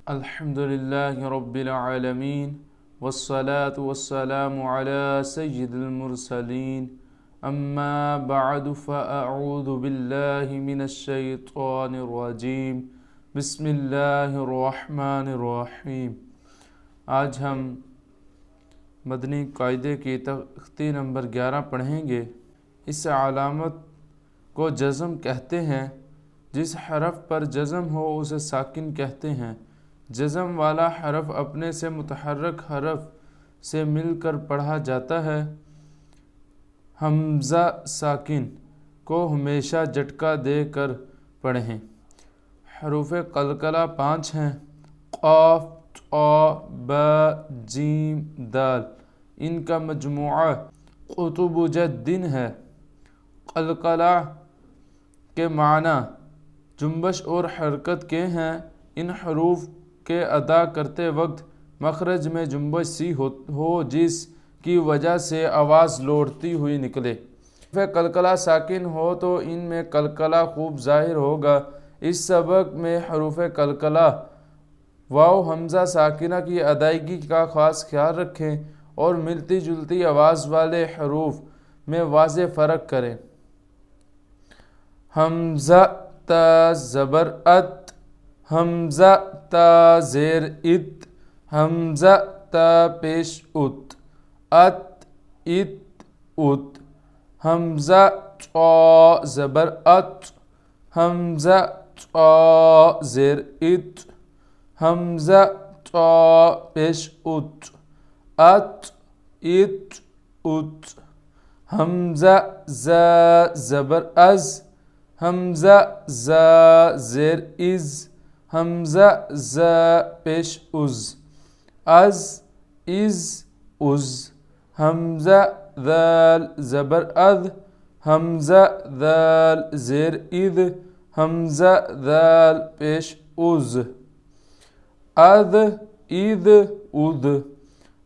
الحمد لله رب العالمين والصلاة والسلام على سيد المرسلين أما بعد فأعوذ بالله من الشيطان الرجيم بسم الله الرحمن الرحیم۔ آج ہم مدنی قاعدے کی تختی نمبر 11 پڑھیں گے۔ اس علامت کو جزم کہتے ہیں۔ جس حرف پر جزم ہو اسے ساکن کہتے ہیں۔ جزم والا حرف اپنے سے متحرک حرف سے مل کر پڑھا جاتا ہے۔ حمزہ ساکن کو ہمیشہ جھٹکا دے کر پڑھیں۔ حروف قلقلہ 5 ہیں: قاف، طا، با، جیم، دال۔ ان کا مجموعہ قطب جد ہے۔ قلقلہ کے معنی جنبش اور حرکت کے ہیں۔ ان حروف کے ادا کرتے وقت مخرج میں جنبش سی ہو جس کی وجہ سے آواز لوٹتی ہوئی نکلے۔ حروف قلقلہ ساکن ہو تو ان میں قلقلہ خوب ظاہر ہوگا۔ اس سبق میں حروف قلقلہ واو حمزہ ساکنہ کی ادائیگی کا خاص خیال رکھیں اور ملتی جلتی آواز والے حروف میں واضح فرق کریں۔ حمزہ تا زبر ات، حمزہ تا زیر ات، حمزہ تا پیش ات، ات ات ات۔ حمزہ چا زبر ات، حمزہ چا زیر ات، حمزہ چا پیش ات، ات ات ات۔ حمزہ ز زبر از، حمزہ ز زیر از، حمزہ ز پیش از، از از از۔ حمزہ ذال زبر اذ، حمزہ ذال زیر اذ، حمزہ ذال پیش از، اذ اذ اذ۔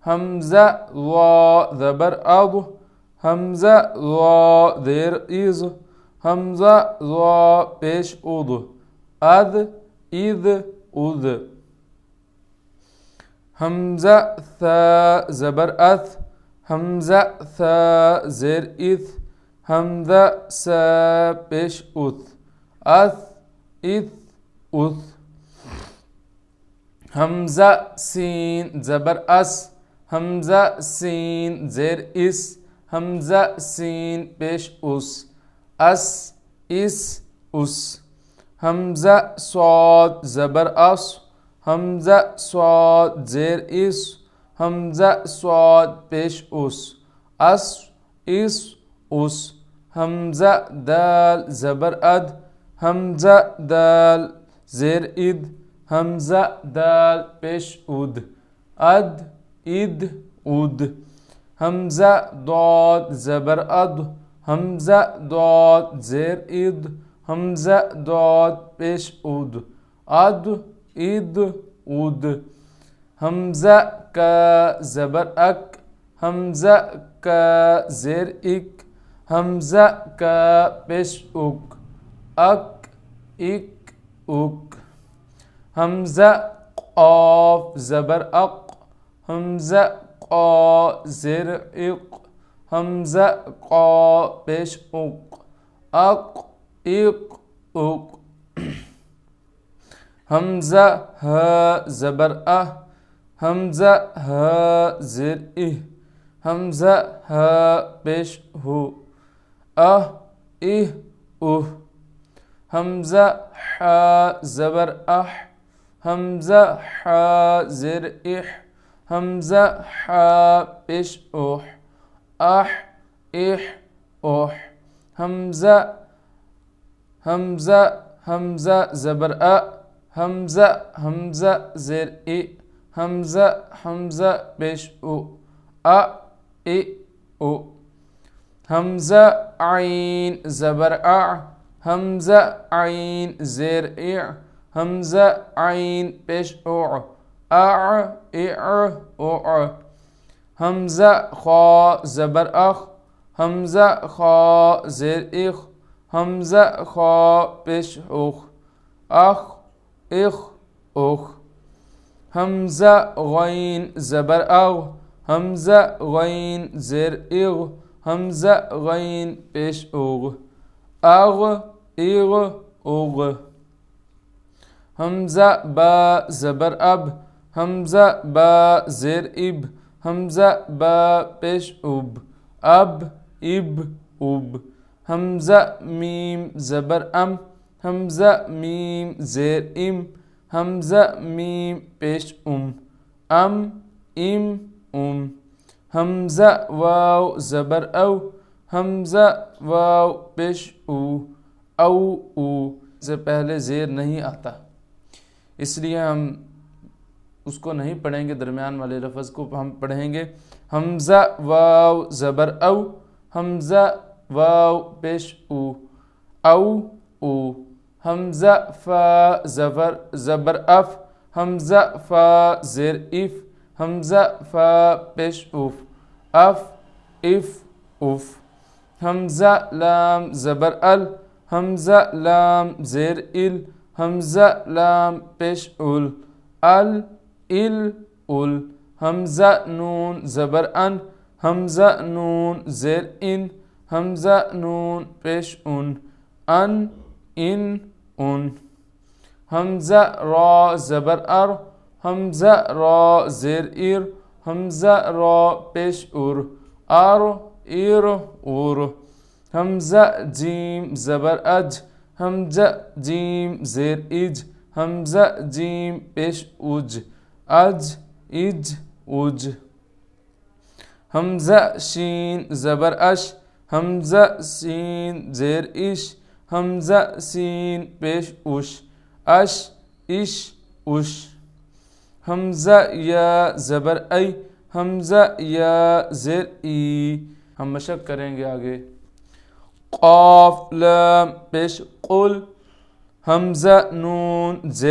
حمزہ وا زبر اض، حمزہ وا زیر از، حمزہ وا پیش اض، اذ اذ اذ۔ حمزہ ثا زبر اث، حمزہ ثا زیر اث، حمزہ سا پیش اث، اث اث اث۔ حمزہ سین زبر اس، حمزہ سین زیر اس، حمزہ سین پیش اس، اس اس اس۔ حمزہ صاد زبر اس، حمزہ صاد زیر اس، حمزہ صاد پیش اس، اس اس اس۔ حمزہ دال زبر اد، حمزہ دال زیر اد، حمزہ دال پیش اد، اد اد اد۔ حمزہ ضاد زبر اد، حمزہ ضاد زیر اد، حمزہ ضاد پیش اد، اد اد اد۔ حمزہ کا زبر اک، حمزہ کا زیر اک، حمزہ کا پیش اک، اک اک اک۔ حمزہ قاف زبر اق، حمزہ قا زیر اق، حمزہ قا پیش اق، اق اق اق۔ حمزہ ہ زبر اہ، حمزہ ہ زیر اہ، حمزہ ہ پیش ہو، اہ اہ اہ۔ حمزہ ح زبر اح، حمزہ ح زیر اح، حمزہ ح پیش اوح، اح اح اوح۔ حمزہ حمزہ حمزہ زبر اء، حمزہ حمزہ زیر ای، حمزہ حمزہ پیش او، اَ ای او۔ حمزہ عین زبر اع، حمزہ عین زیر اع، حمزہ عین پیش اوع، اع اع اوع۔ حمزہ خا زبر اخ، حمزہ خا زیر اخ، حمزہ خا پیش اخ، اخ اخ اخ۔ حمزہ غین زبر اغ، حمزہ غین زیر اغ، حمزہ غین پیش اغ، اغ اغ اغ. حمزہ با زبر اب، حمزہ با زیر اب، حمزہ با پیش اب، اب اب اب. حمزہ میم زبر ام، حمزہ میم زیر ام، حمزہ میم پیش ام، ام ام ام. حمزہ واو زبر او، حمزہ واو پیش او، او او. سے پہلے زیر نہیں آتا، اس لیے ہم اس کو نہیں پڑھیں گے، درمیان والے لفظ کو ہم پڑھیں گے. حمزہ واو زبر او، حمزہ واو پیش او، او او. حمزہ فا زبر اف، حمزہ فا زیر اف، حمزہ فا پیش اف، اف اف اف. حمزہ لام زبر ال، حمزہ لام زیر ال، حمزہ لام پیش ال، ال ال ال. حمزہ نون زبر ان، حمزہ نون زیر ان، حمزہ نون پیش ان، ان ان ان. حمزہ را زبر ار، حمزہ را زیر ار، حمزہ را پیش ار، ار ار ار. حمزہ جیم زبر اج، حمزہ جیم زیر اج، حمزہ جیم پیش اج، اج اج اج. حمزہ شین زبر اش، حمزہ سین زیر اش، حمزہ سین پیش اش، اش اش اش. حمزہ یا زبر ای، حمزہ یا زیر ای. ہم مشق کریں گے آگے. قاف لام پیش قل، حمزہ نون زیر